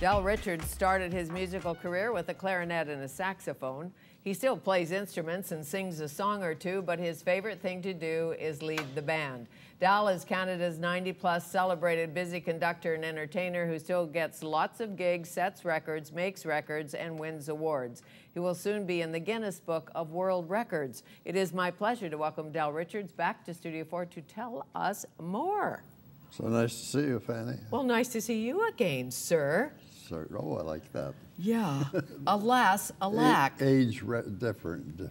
Del Richards started his musical career with a clarinet and a saxophone. He still plays instruments and sings a song or two, but his favorite thing to do is lead the band. Del is Canada's 90-plus celebrated busy conductor and entertainer who still gets lots of gigs, sets records, makes records, and wins awards. He will soon be in the Guinness Book of World Records. It is my pleasure to welcome Del Richards back to Studio 4 to tell us more. So nice to see you, Fanny. Well, nice to see you again, sir. Sir, oh, I like that. Yeah. Alas, alack. Different.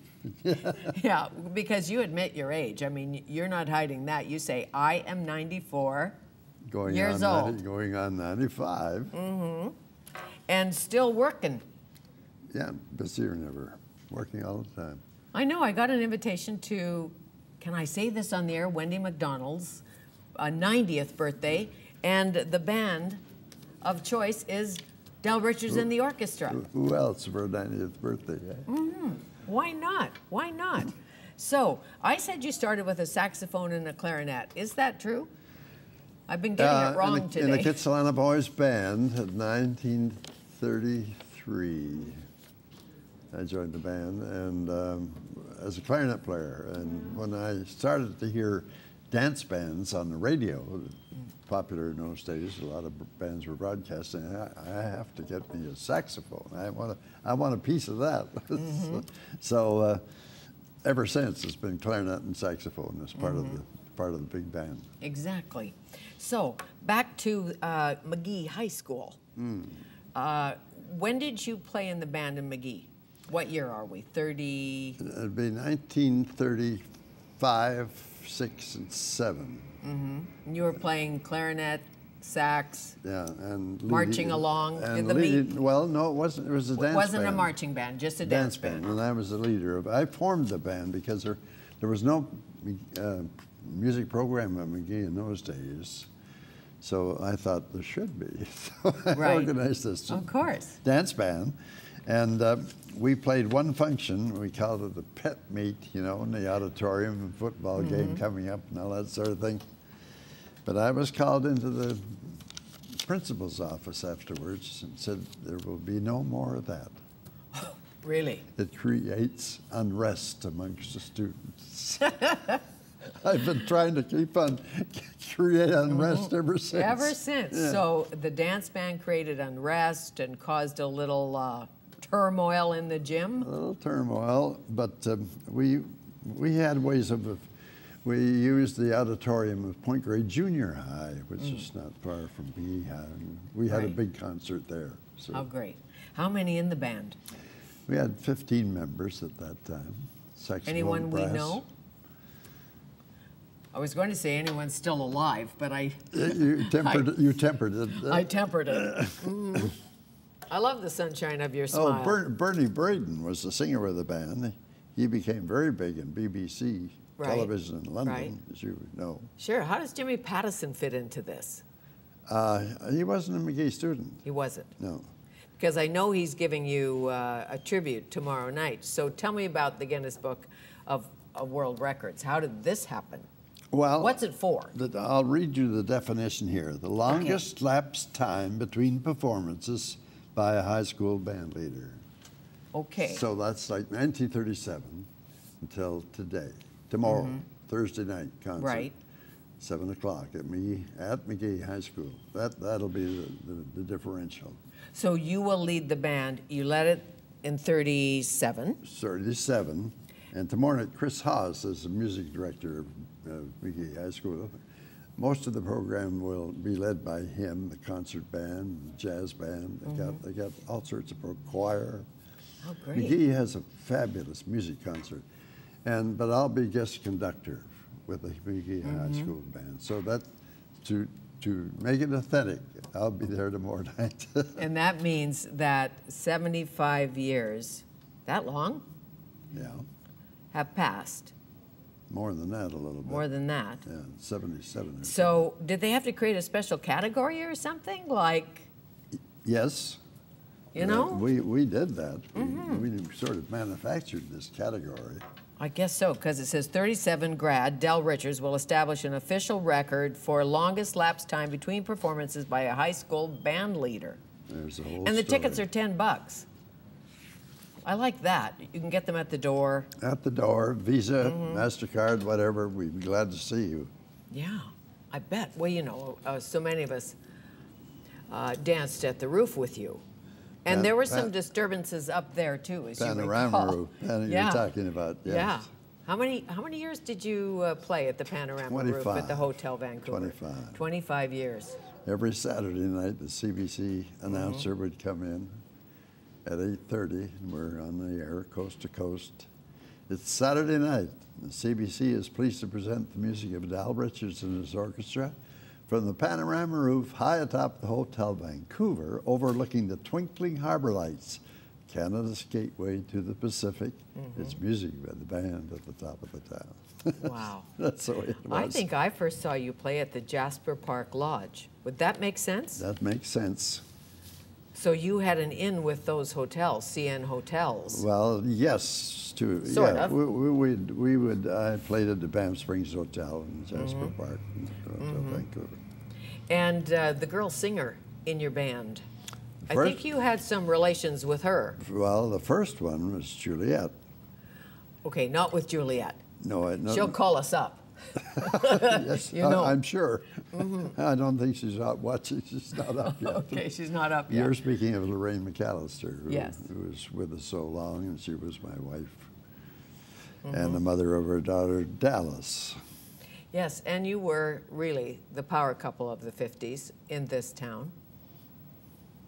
Yeah, because you admit your age. I mean, you're not hiding that. You say, I am 94 years old. Going on 95. Mm-hmm. And still working. Yeah, busy or never. Working all the time. I know. I got an invitation to, can I say this on the air, Wendy McDonald's 90th birthday, and the band of choice is Del Richards and the orchestra. Who else for a 90th birthday? Eh? Mm-hmm. Why not? Why not? So, I said you started with a saxophone and a clarinet. Is that true? I've been getting it wrong today. In the Kitsilano Boys Band in 1933, I joined the band and as a clarinet player. And when I started to hear dance bands on the radio, popular in those days, a lot of bands were broadcasting. I have to get me a saxophone. I want a piece of that. Mm-hmm. so ever since, it's been clarinet and saxophone as part of the big band. Exactly. So back to McGee High School. When did you play in the band in McGee? What year are we? 30? It'd be 1935, 6, and 7. Mm-hmm. You were playing clarinet, sax, yeah, and marching along in the meet. Well, no, it wasn't. It was a dance band. It wasn't a marching band, just a dance band. And I was the leader of it. I formed the band because there was no music program at McGee in those days. So I thought there should be. So I organized this dance band. And we played one function. We called it a pet meet, you know, in the auditorium, a football game coming up and all that sort of thing. But I was called into the principal's office afterwards and said, there will be no more of that. Really? It creates unrest amongst the students. I've been trying to keep on create unrest ever since. Ever since. Yeah. So the dance band created unrest and caused a little turmoil in the gym? A little turmoil, but we had ways of, we used the auditorium of Point Grey Junior High, which is not far from McGee High. We had a big concert there. So. Oh, great. How many in the band? We had 15 members at that time. Anyone we know? I was going to say anyone's still alive, but You tempered it. I tempered it. I love the sunshine of your smile. Oh, Bernie Braden was the singer of the band. He became very big in BBC television in London, as you know. Sure. How does Jimmy Pattison fit into this? He wasn't a McGee student. He wasn't? No. Because I know he's giving you a tribute tomorrow night. So tell me about the Guinness Book of World Records. How did this happen? Well, what's it for? I'll read you the definition here. The longest lapsed time between performances by a high school band leader. Okay. So that's like 1937 until today. Tomorrow, Thursday night concert. Right. 7 o'clock at McGee High School. That'll be the differential. So you will lead the band. You led it in 37. 37. And tomorrow night, Chris Haas is the music director of McGee High School. Most of the program will be led by him, the concert band, the jazz band. They got all sorts of choir. Oh, great. McGee has a fabulous music concert. But I'll be guest conductor with the McGee High School band. So that, to make it authentic, I'll be there tomorrow night. And that means that 75 years, that long? Yeah. Have passed. More than that, a little bit. More than that. Yeah, 77. So did they have to create a special category or something? Like? Yes. You know? We did that. We sort of manufactured this category. I guess so, because it says 37 grad Del Richards will establish an official record for longest lapse time between performances by a high school band leader. There's a whole And the story. tickets are $10. I like that. You can get them at the door. At the door, Visa, MasterCard, whatever. We'd be glad to see you. Yeah, I bet. Well, you know, so many of us danced at the roof with you. And there were some disturbances up there, too, as you recall. Panorama roof, Yeah. you're talking about, yes. Yeah. How many years did you play at the Panorama roof at the Hotel Vancouver? 25. 25 years. Every Saturday night, the CBC announcer would come in at 8:30, and we're on the air, coast to coast. It's Saturday night. The CBC is pleased to present the music of Dal Richards and his orchestra from the Panorama roof high atop the Hotel Vancouver, overlooking the twinkling harbor lights, Canada's gateway to the Pacific. It's music by the band at the top of the town. Wow. That's the way it was. I think I first saw you play at the Jasper Park Lodge. Would that make sense? That makes sense. So you had an in with those hotels, CN Hotels. Well, yes, Sort yeah. of. We would. I played at the Banff Springs Hotel in Jasper Park, Hotel Vancouver. And the girl singer in your band, I First- think you had some relations with her. Well, the first one was Juliet. Okay, not with Juliet. No, She'll call us up. yes, You know. I'm sure. I don't think she's out watching. She's not up yet. Okay, she's not up yet. You're speaking of Lorraine McAllister, Yes. who was with us so long, and she was my wife, and the mother of her daughter, Dallas. Yes, and you were really the power couple of the 50s in this town.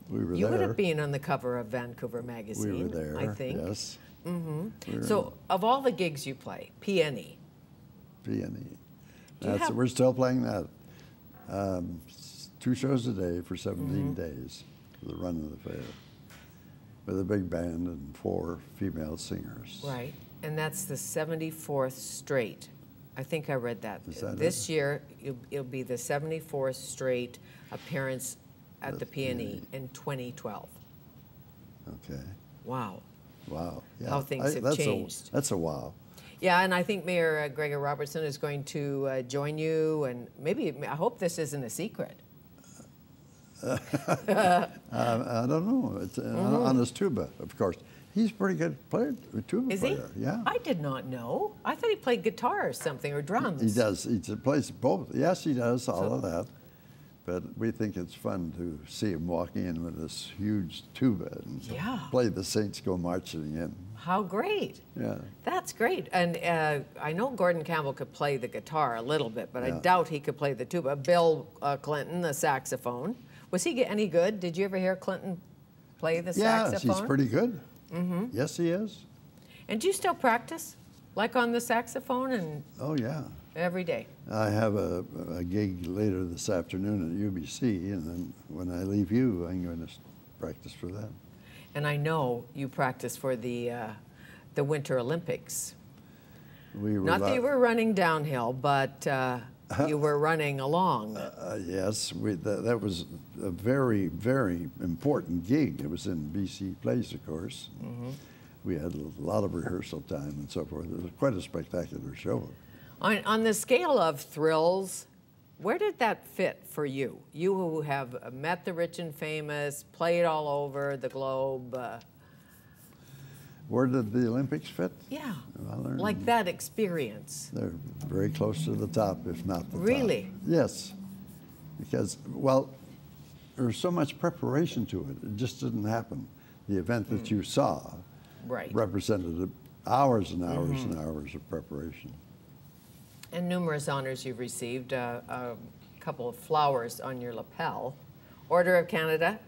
We were You there. would have been on the cover of Vancouver We magazine, were there. I think. Yes. So, of all the gigs you play, PNE, Peony. Do you have- We're still playing that. 2 shows a day for 17 days for the run of the fair, with a big band and 4 female singers. right? And that's the 74th straight. I think I read that. Is that This year, it'll be the 74th straight appearance at the PNE in 2012. Okay. Wow. Wow. Yeah. How things have changed. That's a wow. Yeah, and I think Mayor Gregor Robertson is going to join you, and maybe, I hope this isn't a secret. I don't know. It's on his tuba, of course. He's a pretty good player, tuba Is he? player. Yeah. I did not know. I thought he played guitar or something, or drums. He does. He plays both. Yes, he does all of that. But we think it's fun to see him walking in with this huge tuba and Yeah. play the Saints Go Marching In. How great. Yeah. That's great. And I know Gordon Campbell could play the guitar a little bit, but I Yeah. doubt he could play the tuba. Bill Clinton, the saxophone. Was he any good? Did you ever hear Clinton play the Yeah, saxophone? he's pretty good. Yes, he is. And do you still practice, like on the saxophone and Oh, yeah. every day? I have a gig later this afternoon at UBC, and then when I leave you, I'm going to practice for that. And I know you practice for the Winter Olympics. We were Not that you were running downhill, but you were running along. Yes, that was a very, very important gig. It was in BC Place, of course. We had a lot of rehearsal time and so forth. It was quite a spectacular show. On the scale of thrills, where did that fit for you? You who have met the rich and famous, played all over the globe. Where did the Olympics fit? Yeah, Well, like that experience. They're very close to the top, if not the top. Really? Yes. Because, well, there's so much preparation to it. It just didn't happen. The event that you saw Right. represented hours and hours and hours of preparation. And numerous honors you've received, a couple of flowers on your lapel. Order of Canada,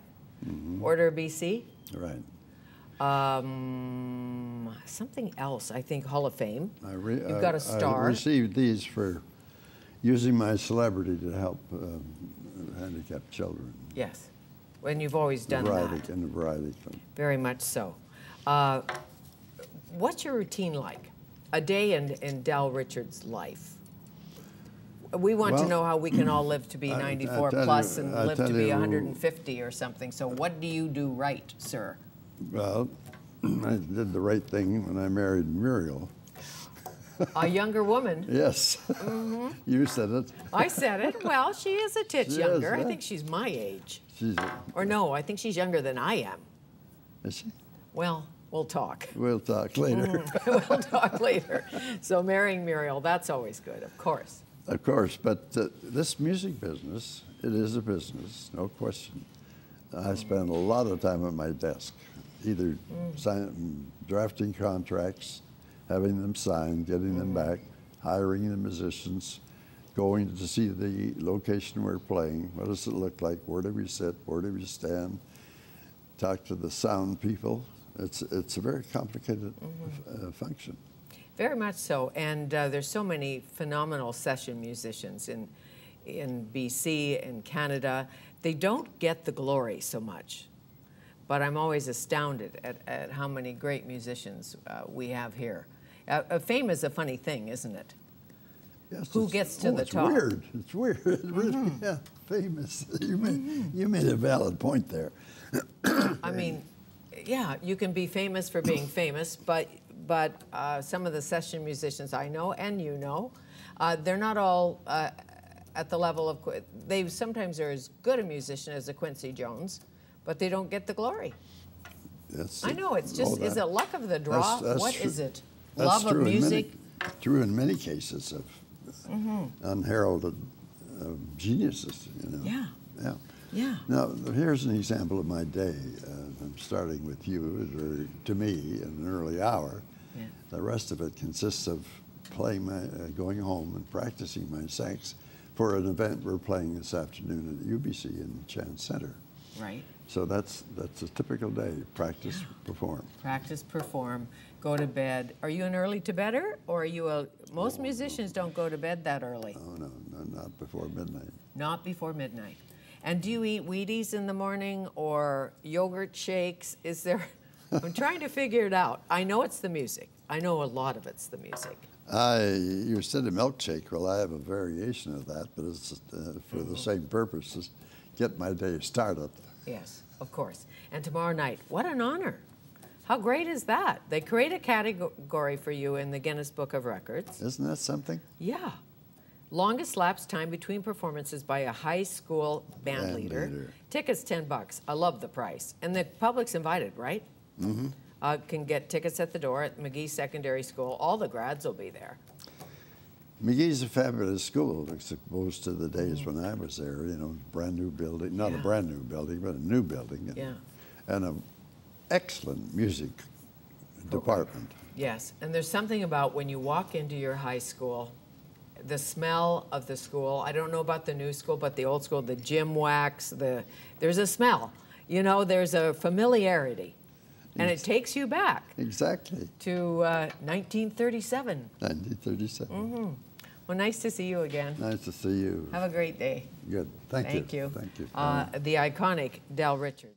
Order of BC, Right. something else, I think Hall of Fame. You've got a star. I received these for using my celebrity to help handicapped children. Yes, and you've always done that. In a variety of things. Very much so. What's your routine like? A day in Dal Richards' life? We want to Well, know how we can all live to be 94 tell plus you- and I live to tell be you- 150 or something. So what do you do right, sir? Well, I did the right thing when I married Muriel. A younger woman. Yes. You said it. I said it. Well, she is a titch She younger. is, yeah. I think she's my age. She's Or no, I think she's younger than I am. Is she? Well, we'll talk. We'll talk later. We'll talk later. So marrying Muriel, that's always good, of course. Of course, but this music business, it is a business, no question. I spend a lot of time at my desk, either drafting contracts, having them signed, getting them back, hiring the musicians, going to see the location we're playing, what does it look like, where do we sit, where do we stand, talk to the sound people. It's a very complicated function. Very much so, and there's so many phenomenal session musicians in BC, in Canada. They don't get the glory so much, but I'm always astounded at how many great musicians we have here. Fame is a funny thing, isn't it? Yes, Who gets to the top? It's weird. It's weird. It really, yeah, famous. You made a valid point there. I mean, yeah, you can be famous for being famous, but some of the session musicians I know, and you know, they're not all at the level of, they sometimes are as good a musician as a Quincy Jones, but they don't get the glory. I know, it's just, is it luck of the draw? What is it? Love of music? True in many cases of unheralded geniuses, you know. Yeah. Yeah. Yeah. Now, here's an example of my day. I'm starting with you, or to me, in an early hour. Yeah. The rest of it consists of playing going home and practicing my sax for an event we're playing this afternoon at UBC in Chan Center. Right. So that's a typical day. Practice, perform. Practice, perform, go to bed. Are you an early to bedder, or are you most musicians don't go to bed that early? Oh, no, not before midnight. Not before midnight. And do you eat Wheaties in the morning or yogurt shakes? Is there, I'm trying to figure it out. I know it's the music. I know a lot of it's the music. You said a milkshake. Well, I have a variation of that, but it's for the same purpose, is get my day started. Yes, of course. And tomorrow night, what an honor. How great is that? They create a category for you in the Guinness Book of Records. Isn't that something? Yeah. Longest lapse time between performances by a high school band leader. Tickets $10. I love the price. And the public's invited, right? Mm-hmm. Can get tickets at the door at McGee Secondary School. All the grads will be there. McGee's a fabulous school, as opposed to the days when I was there, you know, brand new building, not a brand new building, but a new building. And an excellent music department. Yes, and there's something about when you walk into your high school, the smell of the school. I don't know about the new school, but the old school, the gym wax, there's a smell. You know, there's a familiarity. And it takes you back. Exactly. To 1937. 1937. Mm-hmm. Well, nice to see you again. Nice to see you. Have a great day. Good. Thank you. Thank you. Thank you. The iconic Del Richards.